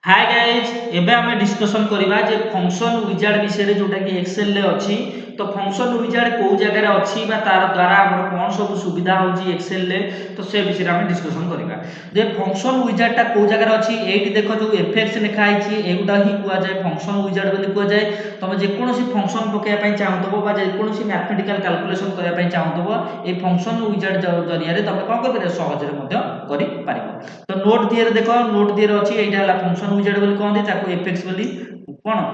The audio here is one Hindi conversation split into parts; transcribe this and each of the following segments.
हाय गाइज एबे आमे डिस्कशन करिबा जे फंक्शन विजार्ड विषय जोटा कि एक्सेल ले अछि तो फंक्शन विजार्ड को जगह रे अछि बा तार द्वारा हमर कोन सब सुविधा होजी एक्सेल ले तो से विषय आमे डिस्कशन करिबा जे फंक्शन विजार्ड ता को जगह रे अछि एठी देखो जो एफएक्स लिखा आइछि एगुडा ही कुआ जाय फंक्शन विजार्ड बोली कुआ जाय तमे जे कोनोसी फंक्शन पकेया पई चाहतबो बा जे कोनोसी मैथमेटिकल कैलकुलेशन करिया पई चाहतबो ए फंक्शन विजार्ड जरिया रे तमे कोन करिबे सहज रे मध्य करि पारिबो तो नोट दिए देखो नोट दिए अछि एटा हला फंक्शन विजार्ड बोली कहंदी ताको एफएक्स बोली कोन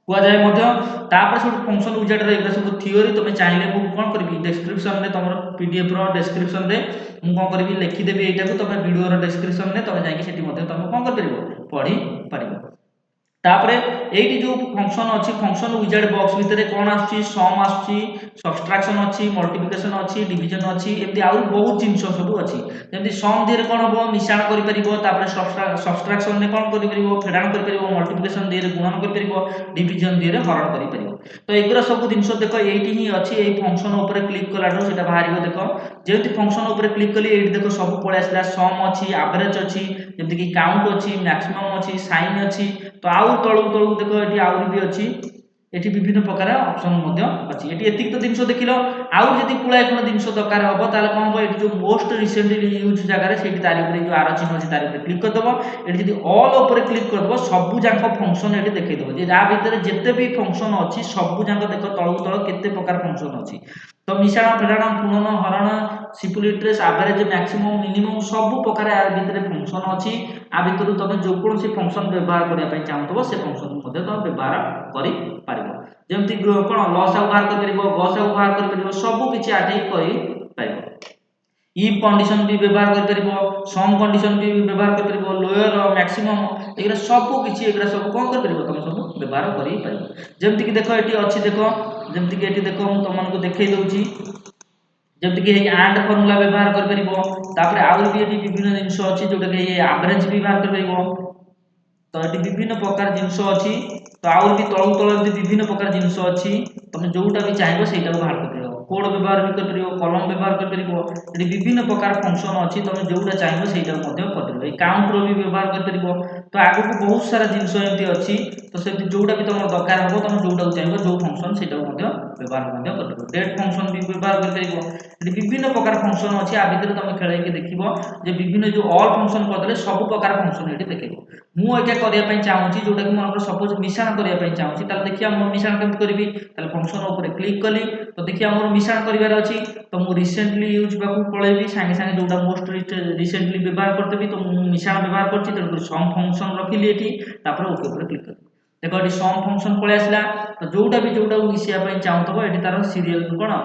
कुआ जाय मध्य तापर सब फंक्शन विजार्ड रे एटा सब थियोरी तमे चाहिले मु कोन करबी डिस्क्रिप्शन रे तमरो पीडीएफ रो डिस्क्रिप्शन रे मु कोन करबी लिखि देबी एटा को तमे वीडियो रो डिस्क्रिप्शन रे तमे जाई सेठी मध्य तमे कोन कर परिबो पढी परिबो तापरे एठी जो फंक्शन अछि फंक्शन विजार्ड बॉक्स भितरे कोन आछि सम आछि सब्ट्रैक्शन अछि मल्टीप्लिकेशन अछि डिवीजन अछि एमती आउर बहुत जिंस सब अछि जेमती सम दिरे कोन हो मिश्रण करि परिबो तापरे सब्ट्रैक्शन ने कोन करि परिबो फेडाण करि परिबो मल्टीप्लिकेशन दिरे गुणन करि परिबो डिवीजन दिरे हरण करि परिबो तो एगुरा सब जिंस देखो एठी ही अछि एई फंक्शन ऊपर क्लिक कलाडो सेटा बाहरिबो देखो जेमती फंक्शन ऊपर क्लिक कली एठी देखो सब पळे आसला सम अछि एवरेज अछि जेमती कि काउंट अछि मैक्सिमम अछि साइन अछि तो आउ तळु तळु देखो एठी आउर भी अछि एठी विभिन्न प्रकार ऑप्शन मध्ये अछि एठी एतिक तो जिंस देखिलो आउ जदी पुळाय कोन जिंस दरकार हबो ताले कोन हबो एठी जो मोस्ट रिसेंटली यूज जगह रे सेठी तारि ऊपर जो आरो चिन्ह अछि तारि ऊपर क्लिक कर दबो एठी जदी ऑल ऊपर क्लिक कर दबो सब जांक फंक्शन एठी देखै दबो जे जा भितरे जत्ते भी फंक्शन अछि सब जांक देखो तळु तळ केते प्रकार फंक्शन अछि तो मिश्रण फेडाण गुणन हरण सिम्पलीट्रेस एवरेज मैक्सिमम मिनिमम सब प्रकार आ भितरे फंक्शन अछि आ भितरु तमे जो कोनसी फंक्शन व्यवहार करिया पई चाहतबो से फंक्शन मध्ये तमे व्यवहार करि पारिबो जेमति कोन लॉस व्यवहार करि परिबो गॉस व्यवहार करि परिबो सब किछि आठे करि पाइबो if कंडीशन भी व्यवहार कर परिबो सम कंडीशन भी व्यवहार कर परिबो लोअर मैक्सिमम एगरा सब किछि एगरा सब कोन कर परिबो तमे सब व्यवहार करि परिबो जेमति कि देखो एठी अछि देखो जेमति कि एठी देखो हम तमन को देखै दउची जेमति कि एंड फार्मूला व्यवहार कर परिबो तापर आउर भी एठी विभिन्न जिंस अछि जोटा कि एवरेज भी व्यवहार कर परिबो तो एठी विभिन्न प्रकार जिंस अछि तो आउर भी तळु तळ विभिन्न प्रकार जिंस अछि तमे जोउटा भी चाहिबो सेटा को बाहर कर परिबो कोड व्यवहार भी कर परिबो कॉलम व्यवहार कर परिबो एठी विभिन्न प्रकार फंक्शन अछि तमे जोउटा चाहिबो सेटा मध्ये कर परिबो ए काउंट रो भी व्यवहार कर परिबो तो आगु को बहुत सारा जिंस एमती अछि तो से जोउटा भी तमर दरकार हबो तमे जोउटा चाहिबो जो फंक्शन सेटा मध्ये व्यवहार मध्ये कर परिबो डेट फंक्शन भी व्यवहार कर परिबो एठी विभिन्न प्रकार फंक्शन अछि आ भितर तमे खेळै के देखिबो जे विभिन्न जो ऑल फंक्शन करदले सब प्रकार फंक्शन एठी देखिबो मु एका करिया पई चाहूची जोटा कि मनकर सपोज मिश्रण करिया पई चाहूची ताले देखिया मो मिश्रण केमति करबी ताले फंक्शन ऊपर क्लिक कली तो देखिया मोर मिश्रण करिवार अछि तो मु रिसेंटली यूज बाकू पळेबी संगे संगे जोटा मोस्ट रिसेंटली व्यवहार करतेबी तो मु मिश्रण व्यवहार करछि त सम फंक्शन रखिली एठी तापर ओके ऊपर क्लिक कर देखो एठी सम फंक्शन पळे आसला तो जोटा मिसिया पई चाहतबो एठी तार सीरियल कोन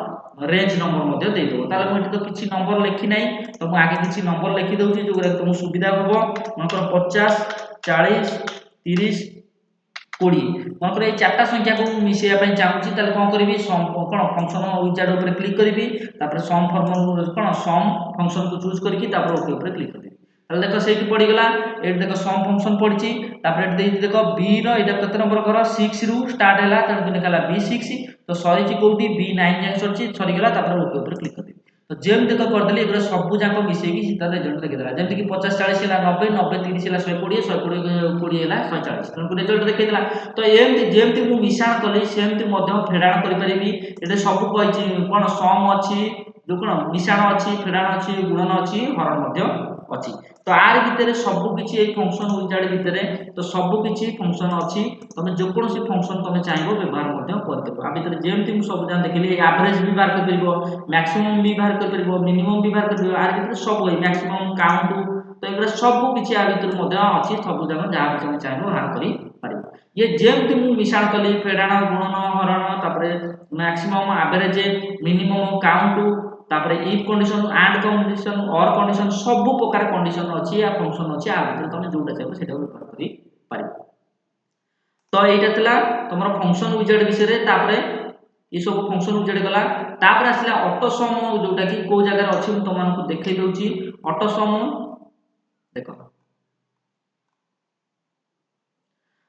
रेंज नंबर मध्ये देइ दो ताले मु एठी तो किछि नंबर लिखि नै तो मु आगे किछि नंबर लिखि दउची जोरा तुम सुविधा हबो मनकर 50 40 30 20 मनकर ए चारटा संख्या को मिसिया पई चाहूची ताले कोन करबी सम कोन फंक्शन विजार्ड ऊपर क्लिक करबी तापर सम फॉर्मूला कोन सम फंक्शन को चूज करके तापर ओके ऊपर क्लिक करबी ताले देखो सेठी पड़ी गला एठी देखो सम फंक्शन पड़ची तापर एठी देई देखो b रो एटा केते नंबर कर 6 रु स्टार्ट हैला त लिखाला b6 तो सरी ची कोठी b9 जाय सरची सरी गला तापर ओके ऊपर क्लिक करबी तो जेम देखो कर देली एगरा सब जाको मिसै की सीधा रिजल्ट देखि देला जेमति कि 50 40 हैला 90 90 30 हैला 120 120 20 हैला 140 तनको रिजल्ट देखि देला तो एमति जेमति मु मिश्रण कली सेमति मध्य फेडाण करि परिबी एते सब कहिची कोन सम अछि जो कोन मिश्रण अछि फेडाण अछि गुणन अछि हरण मध्य अछि तो आर भितरे सब किछि ए फंक्शन विजार्ड भितरे तो सब किछि फंक्शन अछि तमे जो कोनोसी फंक्शन तमे चाहिबो व्यवहार मध्य करदेबो आ भितरे जेमति मु सब जान देखिली एवरेज भी व्यवहार कर परिबो मैक्सिमम भी व्यवहार कर परिबो मिनिमम भी व्यवहार कर परिबो आर भितरे सब होई मैक्सिमम काउंट तो एगरा सब किछि आ भितरे मध्य अछि सब जान जहा भी तमे चाहिबो व्यवहार करि परिबो ये जेमति मु मिश्रण कली फेडाण गुणन हरण तापरे मैक्सिमम एवरेज मिनिमम काउंट तापरे इफ कंडीशन एंड कंडीशन और कंडीशन सब प्रकार कंडीशन अछि या फंक्शन अछि आ भितर तमे जोटा चाहिबो सेटा व्यवहार करि पारिबो तो एटा तला तमरो फंक्शन विजार्ड विषय रे तापरे ये सब फंक्शन विजार्ड गला तापरे आसला ऑटो सम जोटा कि को जगह रे अछि मु तमन को देखै दउची ऑटो सम देखो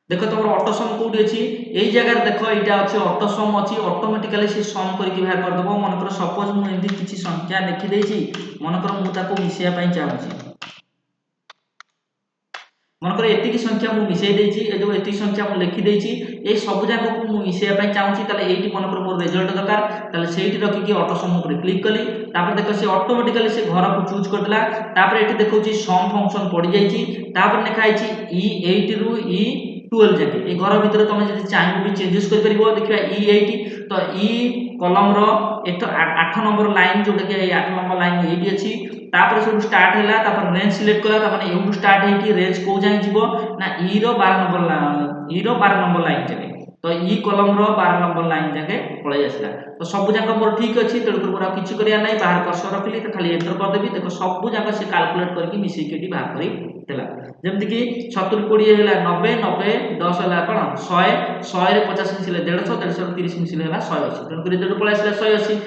देखो तमरो ऑटो सम कोठी अछि एई जगह रे देखो एटा अछि ऑटो सम अछि ऑटोमेटिकली से सम करिकि बाहर कर दबो मनकर सपोज मु एंती किछि संख्या लिखि देछि मनकर मु ताको मिसिया पई चाहूची मनकर एतिकी संख्या मु मिसई देछि ए जो एतिकी संख्या मु लिखि देछि ए सब जाक को मु मिसैया पई चाहूछि ताले एठी मनकर मोर रिजल्ट दरकार ताले सेठी रखि कि ऑटो सम ऊपर क्लिक कली तापर देखो से ऑटोमेटिकली से घर को चूज कर देला तापर एठी देखौछि सम फंक्शन पड़ी जाइछि तापर लिखा आइछि E8 रु E12 जाके ए घर भितर तमे जदि चाहि भी चेंजेस कर परिबो देखिबा E8 तो E column row 8 number line जोटा कि 8 नंबर लाइन एठी अछि तापर सब स्टार्ट हैला तापर रेंज सिलेक्ट कला त माने एउ स्टार्ट है कि रेंज को जाय जीवो ना ई रो 12 नंबर लाइन जाके तो ई कॉलम रो 12 नंबर लाइन जाके पळे आसला तो सब जाक मोर ठीक अछि तेडु कर मोर किछि करिया नै बाहर कर्सर रखली त खाली एंटर कर देबी देखो सब जाक से कैलकुलेट करके मिसई केटी बाहर करी देला जेमति कि 70 20 हैला 90 90 10 हैला कोन 100 100 रे 50 मिसिले 150 150 रे 30 मिसिले हैला 180 तेडु कर जेडु पळे आसला 180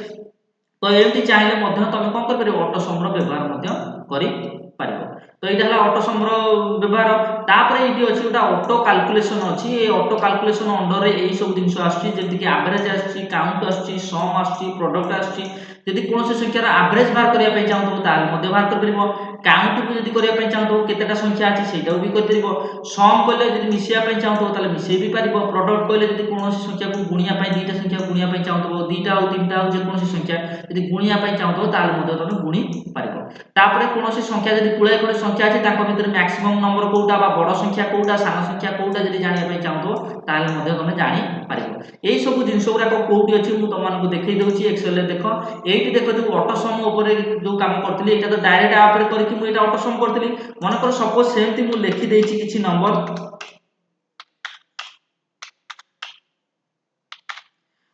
तो एमती चाहिए मध्य तुम कौन कर ऑटो सम व्यवहार कर तो ये ऑटो सम व्यवहार तापर ये अच्छी गोटा ऑटो कैलकुलेशन अच्छी ये ऑटो कैलकुलेशन अंडर रे यही सब जिन आसमती एवरेज आसची काउंट आसची सम आसची प्रोडक्ट आसची यदि कौन संख्यार एवरेज बाहर करने चाहूँ ताल बाहर कर काउंट को जब करने चाहूँ केतेटा संख्या अच्छी से भी कर सम कहले जब मिसैया चाहूँ ताल मिसई भी पार प्रोडक्ट कहले जब कौन संख्या को गुणिया दुईटा संख्या गुणिया चाहूँ दुईटा हो तीनटा हो जेको संख्या यदि गुणिया चाहूँ ताल तुम गुणी पार तापर कौन संख्या जब पुलाए खंडे संख्या अच्छी भितर मैक्सिमम नंबर कौटा बड़ संख्या कौटा सान संख्या कौटा जब जानापी चाहूँ ताल तुम जापर यही सब जिन गुड़ाक कौटी अच्छी मुझे तुमको देखई दूसरी एक्सेल देख ये देख जो ऑटो सम जो कम करी ये तो डायरेक्ट आप करके ऑटो सम करी मनकर सपोज सेमती मुझे लिखिदे किसी नंबर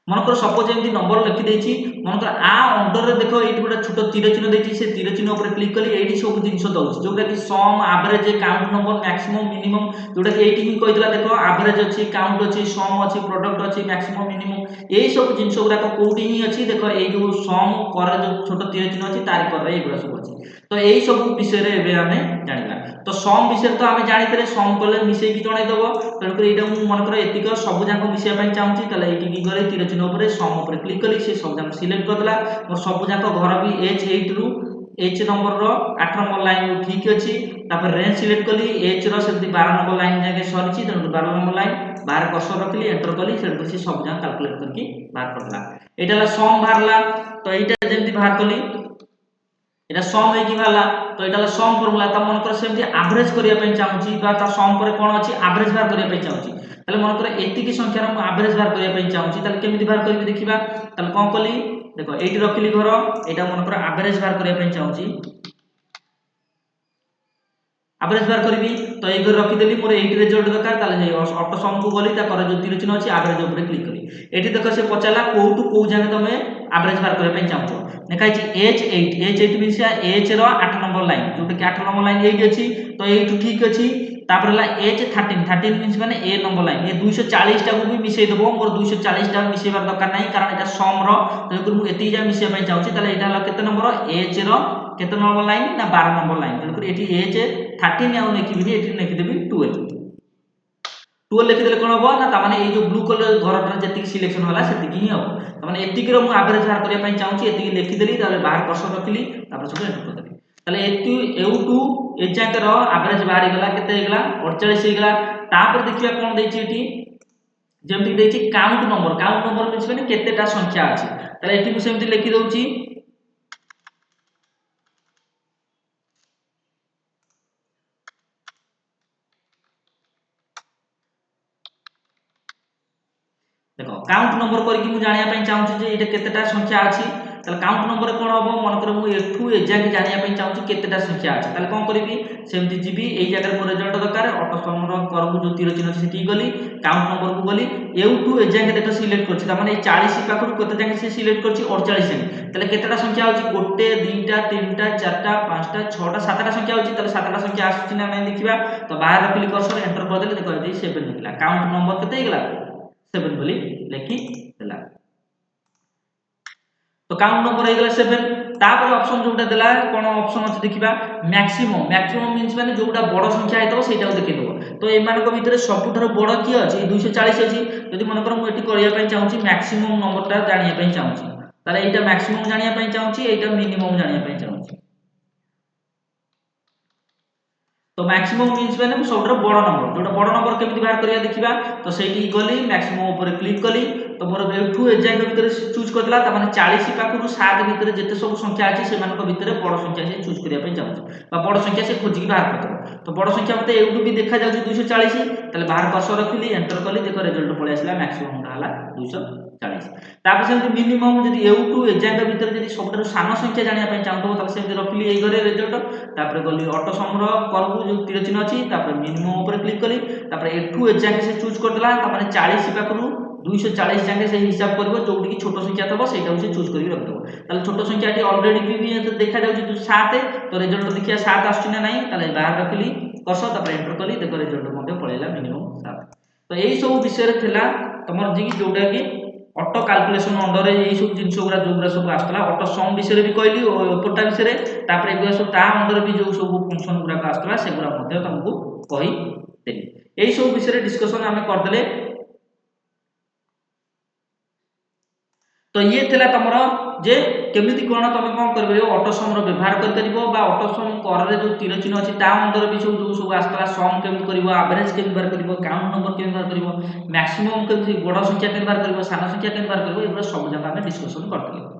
मनकर सपोज एमती नंबर लिखिदे मनकर आ अंडर देख ये गोटे छोट तीर चिन्ह देती से तीर चिन्ह पर क्लिक कली ये सब जिन दौर जोटा कि sum average count number maximum minimum जोटा कि ये कहला देख एवरेज अच्छी काउंट अच्छी सम अच्छी प्रोडक्ट अच्छी मैक्सिमम मिनिमम यही सब जिन गुड़ाक कौटी ही अच्छी देख ये जो सम कर जो छोट तीर चिन्ह अच्छी तार कर ये सब अच्छी तो यही सब विषय आम जाना तो सम विषय तो आम जानी सम कले मिसेक जनईदेव तेणुक यहाँ मनकर एतिक सब जाक मिसाई चाहूँगी ताले ये गले तीर चिन्ह पर सम पर क्लिक कली से सब जाक सिलेक्ट करदेला मोर सब जाक घर भी H8 रु H नंबर रो 8 नंबर लाइन ठीक अच्छी तापर रेंज सिलेक्ट कली H रो सेमती 12 नंबर लाइन जाके सरी तेणु 12 नंबर लाइन बाहर कर्सर रखली एंटर कली से सब जाक कैलकुलेट करके बाहर करदेला एटा सम बाहरला तो एटा जेमती बाहर कली एटा सम होइकी बाहरला तो एटा सम फॉर्मूला त मनकर सेमती एवरेज करिया पई चाहूची बा ता सम पर कोन अछि एवरेज बाहर करिया पई चाहूची ताले मनकर एतिकी संख्यार म एवरेज बाहर करिया पई चाहूची ताले केमिति बाहर करिबि देखिबा ताले कोन कली देखो एठी रखिली घर एटा मनकर एवरेज बाहर करिया पई चाहूची एवरेज बाहर करिबि तो ए घर रखि देली मोर 8 रिजल्ट दरकार ताले ऑटो सम को गली ता कर जो तीर चिन्ह अछि एवरेज ऊपर क्लिक करी एठी देखो से पचाला कोउ टू कोउ जाके तमे एवरेज बाहर करिया पई चाहूचो देखा H8 मीन्स H रो 8 नंबर लाइन जोटा कि 8 नंबर लाइन एठी अछि तो एठू ठीक अछि तापर हला H13 मीन्स माने ए नंबर लाइन ए 240 टा को भी मिसई देबो मोर 240 टा मिसईबार दरकार नाही कारण एटा सम रो तेणुकर मु एति जा मिसई पई चाहूची ताले एटा हला केते नंबर H रो केते नंबर लाइन ना 12 नंबर लाइन तेणुकर एठी H13 आउ नेकी भी एठी नेकी देबी 12 12 लिखिदेले कोन हो ना तामाने ए जो ब्लू कलर घरटा जेतिक सिलेक्शन होला सेतिक ही हो तामाने एतिक रो मु एवरेज बाहर करिया पई चाहूची एतिक लिखिदेली ताले बाहर कर्सर रखली तापर सब एंटर कर देली ताले एतु एउ2 ए जाके रो एवरेज बाहर गेला केते हेगला 48 हेगला तापर देखिया कोन देछि एठी जेमति देछि काउंट नंबर मीन्स माने केतेटा संख्या अछि ताले एठी मु सेमति लिखि दउची देखो काउंट नंबर करके मु जानिया पई चाहूची जे एटा केतेटा संख्या अछि ताले काउंट नंबर कोन होबो मन कर मु एठू ए जाके जानिया पई चाहूची केतेटा संख्या अछि ताले कोन करिवि सेमति जिबि एई जगह मोर रिजल्ट दरकार ऑटो सम रो करबु जो तीर चिन्ह सेठी गली काउंट नंबर को गली एठू ए जाके देखो सिलेक्ट करछि त माने 40 पाखरु केते जाके से सिलेक्ट करछि 48 जाके ताले केतेटा संख्या होछि 1 2टा 3टा 4टा 5टा 6टा 7टा संख्या होछि ताले 7टा संख्या आछछि ना नै देखिबा तो बाहर क्लिक कर्सर एंटर कर देले देखो एठी 7 निकला काउंट नंबर केते हेगला 7 बोली लेखि देला तो काउंट नंबर हेगला 7 तापर ऑप्शन जोटा देला कोन ऑप्शन अछि देखिबा मैक्सिमम मींस माने जोटा बड़ संख्या हेतबो सेटा देखि देबो तो ए मानको भितरे सबुठार बड़ की अछि 240 अछि यदि मन कर मु एठी करिया पई चाहूची मैक्सिमम नंबरटा जानिया पई चाहूची ताले एटा मैक्सिमम जानिया पई चाहूची एटा मिनिमम जानिया पई चाहूची तो मैक्सिमम मीन्स मैंने सबुठ बड़ नंबर जोटा बड़ नंबर केमी बाहर करिया देखा तो सही गली मैक्सिमम उपर क्लिक कली तो मोर एठू एजाक भितर चूज करदेला तार 40 पाखु 7 भितर जिते सब संख्या अच्छी से भितर बड़ संख्या से चूज करने चाहूँ बड़ संख्या से खोजिक बाहर करदेव तो बड़ संख्या मत एठू भी देखा जाऊँ 240 तेल बाहर कर्सर रखिली एंटर कली देख रिजल्ट पलि आसला मैक्सिमम है 240 तापर से मिनिमम जब एठू एजाक भितर जब सब सान संख्या जानापी चाहूँ तो से रखिली ये घरे रिजल्ट तापर गली ऑटो समर करबू जो तीर चिन्ह अच्छी मिनिमम उपर क्लिक कली एठू एजाक से चूज करदेला 40 पाखु 240 जाके से हिसाब कर जो छोट संख्या थब से चूज कर रखिदेव छोट संख्या अलरेडी भी देखा जाऊँ 7 तो रिजल्ट देखिए 7 आसना ना बाहर रखिली कस एंटर कली देख रिजल्ट पलैला मिनिमम 7 तो यही सब विषय तुम जी जोटा कि ऑटो कैलकुलेशन अंडर यही सब जिन जो सब आसला ऑटो सम विषय भी कहली उपरटा विषय एगुरा सब ता अंडर भी जो सब फंक्शन गुड़ाक आसला से तुमको कहीदेली यही सब विषय डिस्कसन आम करदे तो ये थिला तमरो जे केमिति कोन तमे कोन करबे ऑटो सम रो व्यवहार कर परिबो बा ऑटो सम कर रे जो तीर चिन्ह अछि ता अंदर भी सब आस्तला सम केमिति करबो एवरेज केमिति व्यवहार करबो काउंट नंबर केमिति व्यवहार करबो मैक्सिमम केमिति बड़ संख्या केमिति व्यवहार करबो सान संख्या केमिति व्यवहार करबो एबो सब जगह हम डिस्कशन करथले।